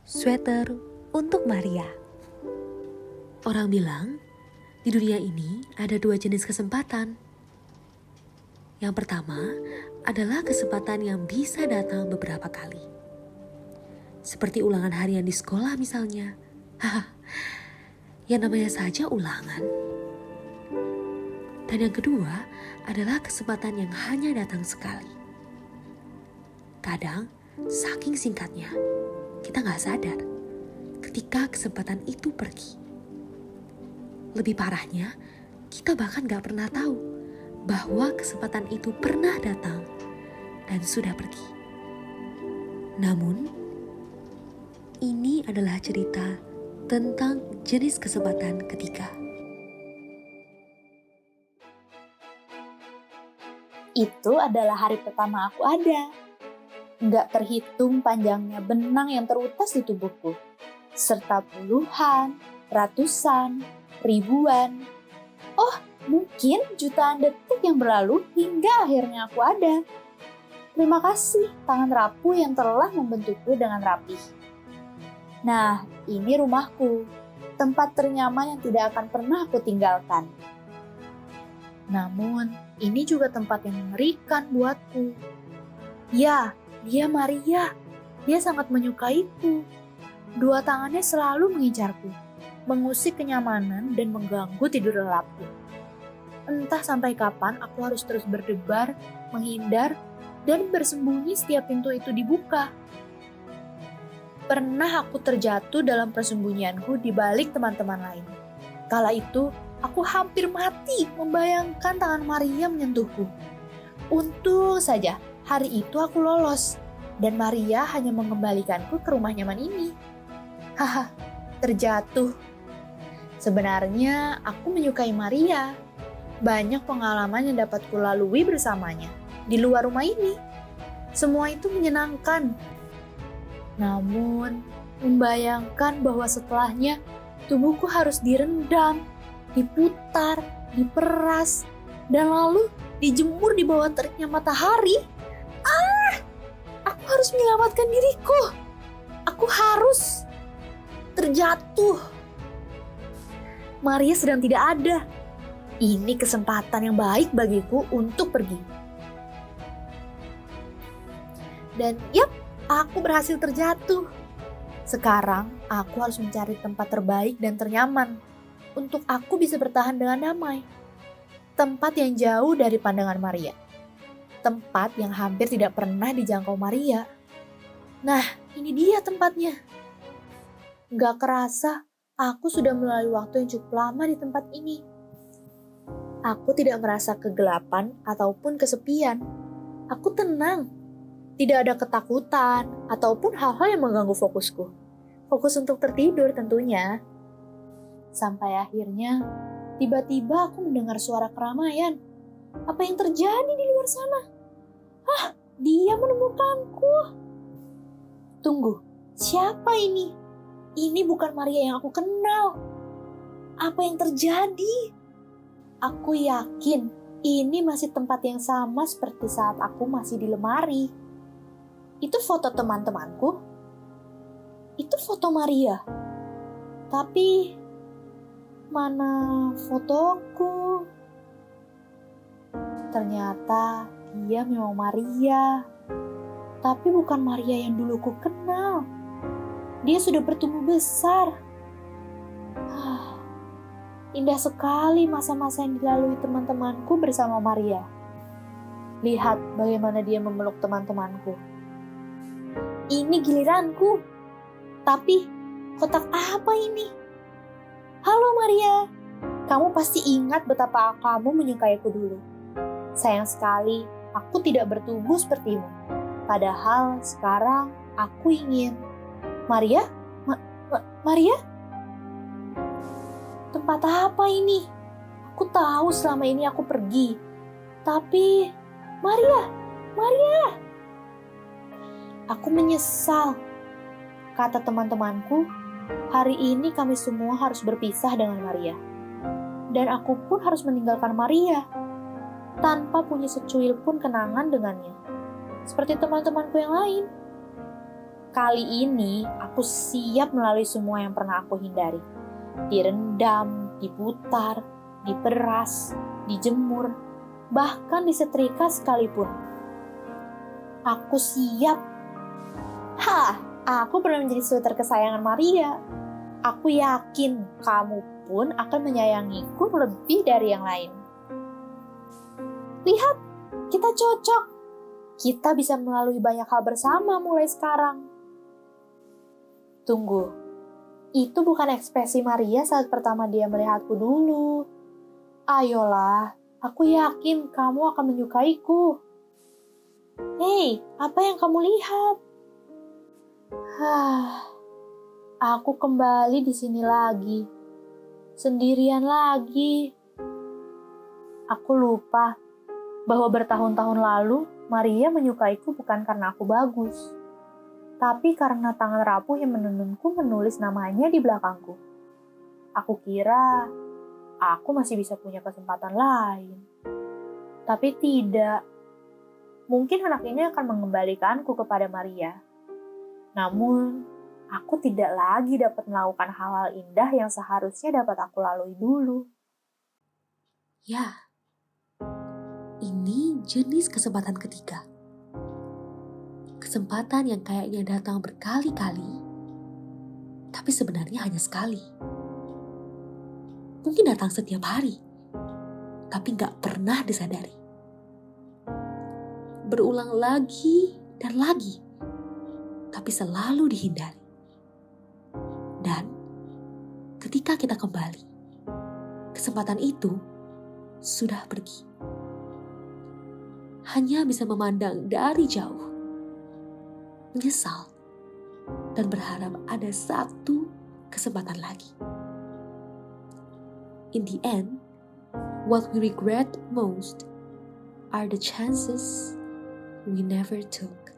Sweater untuk Maria. Orang bilang, di dunia ini ada dua jenis kesempatan. Yang pertama adalah kesempatan yang bisa datang beberapa kali. Seperti ulangan harian di sekolah misalnya. Yang namanya saja ulangan. Dan yang kedua adalah kesempatan yang hanya datang sekali. Kadang, saking singkatnya, kita gak sadar ketika kesempatan itu pergi. Lebih parahnya, kita bahkan gak pernah tahu bahwa kesempatan itu pernah datang dan sudah pergi. Namun, ini adalah cerita tentang jenis kesempatan ketiga. Itu adalah hari pertama aku ada. Nggak terhitung panjangnya benang yang terutas di tubuhku, serta puluhan, ratusan, ribuan, mungkin jutaan detik yang berlalu hingga akhirnya aku ada. Terima kasih tangan rapuh yang telah membentukku dengan rapih. Nah, ini rumahku, tempat ternyaman yang tidak akan pernah aku tinggalkan. Namun, ini juga tempat yang mengerikan buatku. Ya, dia Maria. Dia sangat menyukaiku. Dua tangannya selalu mengincarku, mengusik kenyamanan dan mengganggu tidur lelapku. Entah sampai kapan aku harus terus berdebar, menghindar, dan bersembunyi setiap pintu itu dibuka. Pernah aku terjatuh dalam persembunyianku di balik teman-teman lain. Kala itu, aku hampir mati membayangkan tangan Maria menyentuhku. Untung saja, hari itu aku lolos, dan Maria hanya mengembalikanku ke rumah nyaman ini. Terjatuh. Sebenarnya aku menyukai Maria. Banyak pengalaman yang dapat kulalui bersamanya di luar rumah ini. Semua itu menyenangkan. Namun, membayangkan bahwa setelahnya tubuhku harus direndam, diputar, diperas, dan lalu dijemur di bawah teriknya matahari. Aku harus menyelamatkan diriku. Aku harus terjatuh. Maria sedang tidak ada. Ini kesempatan yang baik bagiku untuk pergi. Dan aku berhasil terjatuh. Sekarang aku harus mencari tempat terbaik dan ternyaman untuk aku bisa bertahan dengan damai. Tempat yang jauh dari pandangan Maria. Tempat yang hampir tidak pernah dijangkau Maria. Nah, ini dia tempatnya. Gak kerasa, aku sudah melalui waktu yang cukup lama di tempat ini. Aku tidak merasa kegelapan ataupun kesepian. Aku tenang. Tidak ada ketakutan ataupun hal-hal yang mengganggu fokusku. Fokus untuk tertidur tentunya. Sampai akhirnya, tiba-tiba aku mendengar suara keramaian. Apa yang terjadi di luar sana? Dia menemukanku. Tunggu, siapa ini? Ini bukan Maria yang aku kenal. Apa yang terjadi? Aku yakin ini masih tempat yang sama seperti saat aku masih di lemari. Itu foto teman-temanku. Itu foto Maria. Tapi, mana fotoku? Ternyata dia memang Maria. Tapi bukan Maria yang dulu ku kenal. Dia sudah bertumbuh besar. Indah sekali masa-masa yang dilalui teman-temanku bersama Maria. Lihat bagaimana dia memeluk teman-temanku. Ini giliranku. Tapi, kotak apa ini? Halo Maria, kamu pasti ingat betapa kamu menyukaiku dulu. Sayang sekali, aku tidak bertubuh sepertimu. Padahal sekarang aku ingin. Maria? Maria? Tempat apa ini? Aku tahu selama ini aku pergi. Tapi, Maria! Aku menyesal. Kata teman-temanku, hari ini kami semua harus berpisah dengan Maria. Dan aku pun harus meninggalkan Maria. Tanpa punya secuil pun kenangan dengannya. Seperti teman-temanku yang lain. Kali ini aku siap melalui semua yang pernah aku hindari. Direndam, diputar, diperas, dijemur, bahkan disetrika sekalipun. Aku siap. Aku pernah menjadi sweater kesayangan Maria. Aku yakin kamu pun akan menyayangiku lebih dari yang lain. Lihat, kita cocok. Kita bisa melalui banyak hal bersama mulai sekarang. Tunggu, itu bukan ekspresi Maria saat pertama dia melihatku dulu. Ayolah, aku yakin kamu akan menyukaiku. Hei, apa yang kamu lihat? Aku kembali di sini lagi. Sendirian lagi. Aku lupa bahwa bertahun-tahun lalu Maria menyukaiku bukan karena aku bagus, tapi karena tangan rapuh yang menenunku menulis namanya di belakangku. Aku kira aku masih bisa punya kesempatan lain. Tapi tidak. Mungkin anak ini akan mengembalikanku kepada Maria. Namun, aku tidak lagi dapat melakukan hal-hal indah yang seharusnya dapat aku lalui dulu. Ya, ini jenis kesempatan ketiga. Kesempatan yang kayaknya datang berkali-kali, tapi sebenarnya hanya sekali. Mungkin datang setiap hari, tapi gak pernah disadari. Berulang lagi dan lagi, tapi selalu dihindari. Dan ketika kita kembali, kesempatan itu sudah pergi. Hanya bisa memandang dari jauh, menyesal, dan berharap ada satu kesempatan lagi. In the end, what we regret most are the chances we never took.